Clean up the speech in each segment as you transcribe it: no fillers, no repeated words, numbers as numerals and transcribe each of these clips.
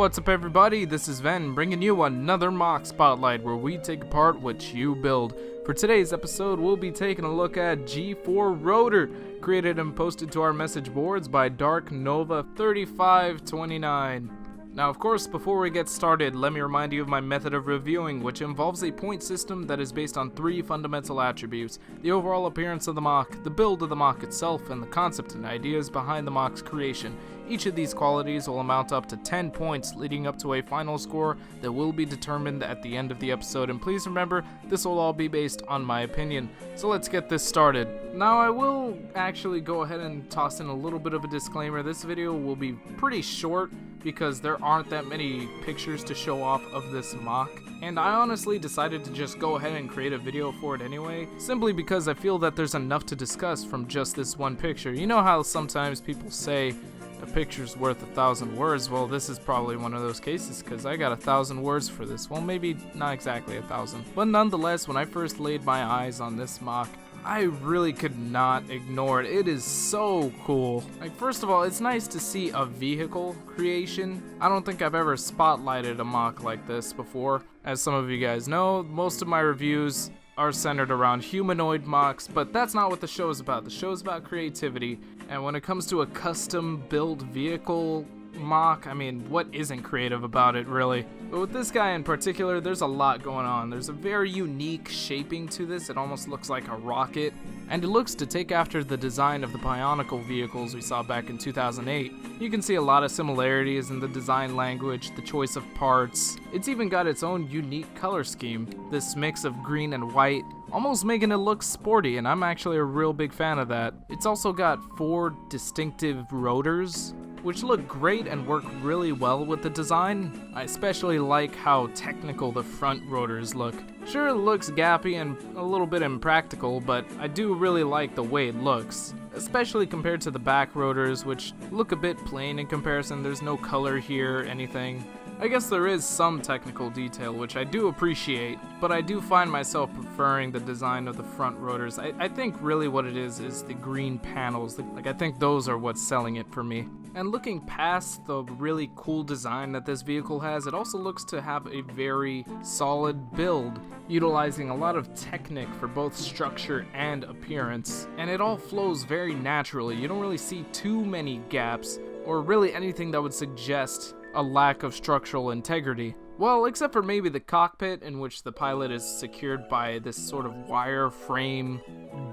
What's up everybody, this is Ven bringing you another MOC Spotlight where we take apart what you build. For today's episode, we'll be taking a look at G4-Rotor, created and posted to our message boards by Darknova3529. Now of course, before we get started, let me remind you of my method of reviewing, which involves a point system that is based on 3 fundamental attributes: the overall appearance of the MOC, the build of the MOC itself, and the concept and ideas behind the MOC's creation. Each of these qualities will amount up to 10 points, leading up to a final score that will be determined at the end of the episode. And please remember, this will all be based on my opinion. So let's get this started. Now I will actually go ahead and toss in a little bit of a disclaimer. This video will be pretty short because there aren't that many pictures to show off of this MOC, and I honestly decided to just go ahead and create a video for it anyway, simply because I feel that there's enough to discuss from just this one picture. You know how sometimes people say a picture's worth 1,000 words? Well, this is probably one of those cases, because I got 1,000 words for this. Well, maybe not exactly 1,000, but nonetheless, when I first laid my eyes on this MOC, I really could not ignore it. It is so cool. Like, first of all, it's nice to see a vehicle creation. I don't think I've ever spotlighted a MOC like this before. As some of you guys know, most of my reviews are centered around humanoid MOCs, but that's not what the show is about. The show is about creativity, and when it comes to a custom built vehicle MOC, I mean, what isn't creative about it, really? But with this guy in particular, there's a lot going on. There's a very unique shaping to this. It almost looks like a rocket, and it looks to take after the design of the BIONICLE vehicles we saw back in 2008. You can see a lot of similarities in the design language, the choice of parts. It's even got its own unique color scheme, this mix of green and white, almost making it look sporty, and I'm actually a real big fan of that. It's also got 4 distinctive rotors, which look great and work really well with the design. I especially like how technical the front rotors look. Sure, it looks gappy and a little bit impractical, but I do really like the way it looks, especially compared to the back rotors, which look a bit plain in comparison. There's no color here, anything. I guess there is some technical detail, which I do appreciate, but I do find myself preferring the design of the front rotors. I think really what it is the green panels. I think those are what's selling it for me. And looking past the really cool design that this vehicle has, it also looks to have a very solid build, utilizing a lot of technique for both structure and appearance. And it all flows very naturally. You don't really see too many gaps, or really anything that would suggest a lack of structural integrity. Well, except for maybe the cockpit, in which the pilot is secured by this sort of wire frame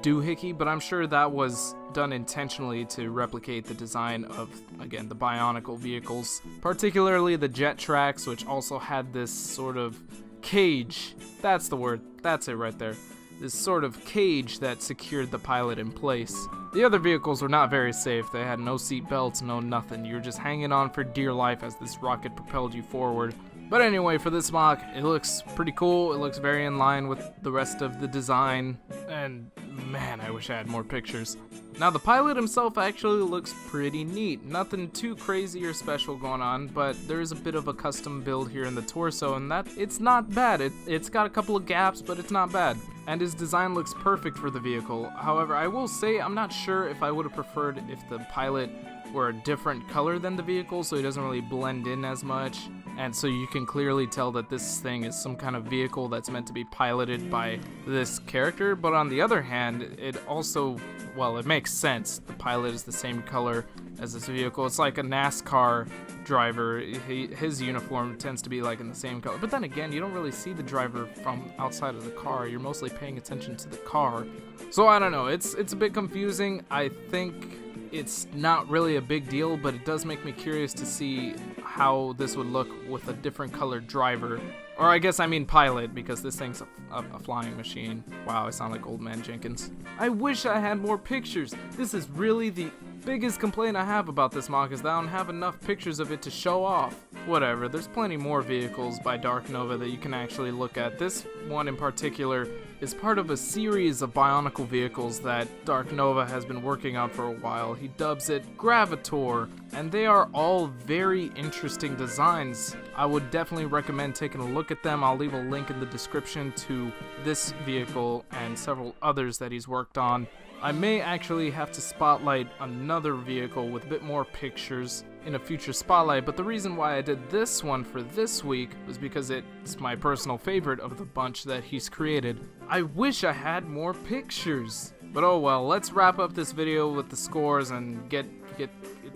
doohickey, but I'm sure that was done intentionally to replicate the design of, again, the BIONICLE vehicles, particularly the jet tracks, which also had this sort of cage. That's the word. That's it right there. This sort of cage that secured the pilot in place. The other vehicles were not very safe. They had no seat belts, no nothing. You were just hanging on for dear life as this rocket propelled you forward. But anyway, for this MOC, it looks pretty cool. It looks very in line with the rest of the design. And man, I wish I had more pictures. Now the pilot himself actually looks pretty neat. Nothing too crazy or special going on, but there's a bit of a custom build here in the torso, and it's not bad. It's got a couple of gaps, but it's not bad. And his design looks perfect for the vehicle. However, I will say I'm not sure if I would have preferred if the pilot were a different color than the vehicle, so he doesn't really blend in as much, and so you can clearly tell that this thing is some kind of vehicle that's meant to be piloted by this character. But on the other hand, it also, well, it makes sense. The pilot is the same color as this vehicle. It's like a NASCAR driver. His uniform tends to be like in the same color, but then again, you don't really see the driver from outside of the car. You're mostly paying attention to the car, so I don't know, it's a bit confusing. I think it's not really a big deal, but it does make me curious to see how this would look with a different colored driver. Or I guess I mean pilot, because this thing's a flying machine. Wow, I sound like Old Man Jenkins. I wish I had more pictures. This is really the biggest complaint I have about this MOC, is that I don't have enough pictures of it to show off. Whatever, there's plenty more vehicles by Darknova that you can actually look at. This one in particular is part of a series of Bionicle vehicles that Darknova has been working on for a while. He dubs it Gravotor, and they are all very interesting designs. I would definitely recommend taking a look at them. I'll leave a link in the description to this vehicle and several others that he's worked on. I may actually have to spotlight another vehicle with a bit more pictures in a future spotlight, but the reason why I did this one for this week was because it's my personal favorite of the bunch that he's created. I wish I had more pictures, but oh well. Let's wrap up this video with the scores and get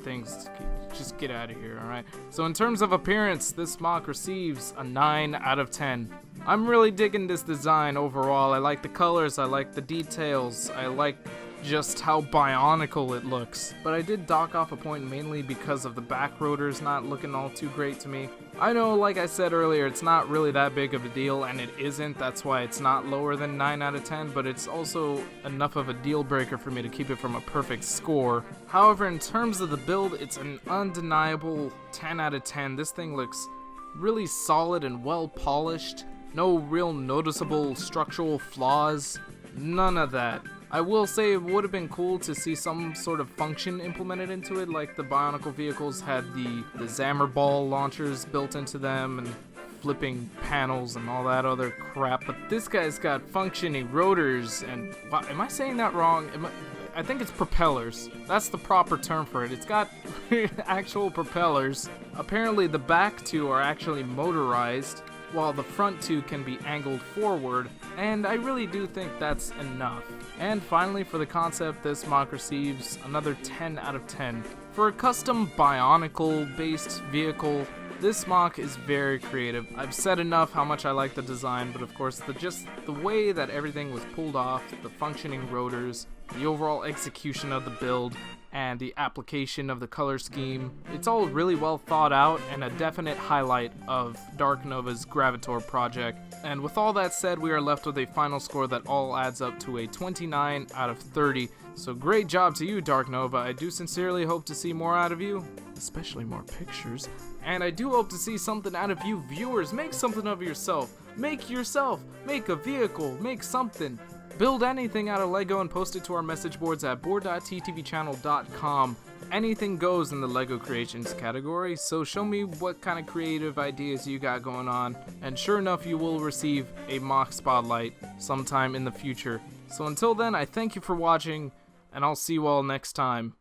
things, just get out of here, alright? So in terms of appearance, this MOC receives a 9 out of 10. I'm really digging this design overall. I like the colors, I like the details, I like just how bionicle it looks. But I did dock off a point mainly because of the back rotors not looking all too great to me. I know, like I said earlier, it's not really that big of a deal, and it isn't. That's why it's not lower than 9 out of 10, but it's also enough of a deal breaker for me to keep it from a perfect score. However, in terms of the build, it's an undeniable 10 out of 10. This thing looks really solid and well polished. No real noticeable structural flaws. None of that. I will say it would have been cool to see some sort of function implemented into it, like the Bionicle vehicles had the Zammer ball launchers built into them and flipping panels and all that other crap, but this guy's got functioning rotors and, wow, am I saying that wrong? I think it's propellers. That's the proper term for it. It's got actual propellers. Apparently the back two are actually motorized, while the front two can be angled forward, and I really do think that's enough. And finally, for the concept, this MOC receives another 10 out of 10. For a custom Bionicle-based vehicle, this MOC is very creative. I've said enough how much I like the design, but of course, the way that everything was pulled off, the functioning rotors, the overall execution of the build, and the application of the color scheme, it's all really well thought out and a definite highlight of Darknova's Gravotor project. And with all that said, we are left with a final score that all adds up to a 29 out of 30. So great job to you, Darknova. I do sincerely hope to see more out of you, especially more pictures. And I do hope to see something out of you viewers. Make something of yourself. Make a vehicle, make something. Build anything out of Lego and post it to our message boards at board.ttvchannel.com. Anything goes in the Lego creations category, so show me what kind of creative ideas you got going on, and sure enough, you will receive a MOC Spotlight sometime in the future. So until then, I thank you for watching, and I'll see you all next time.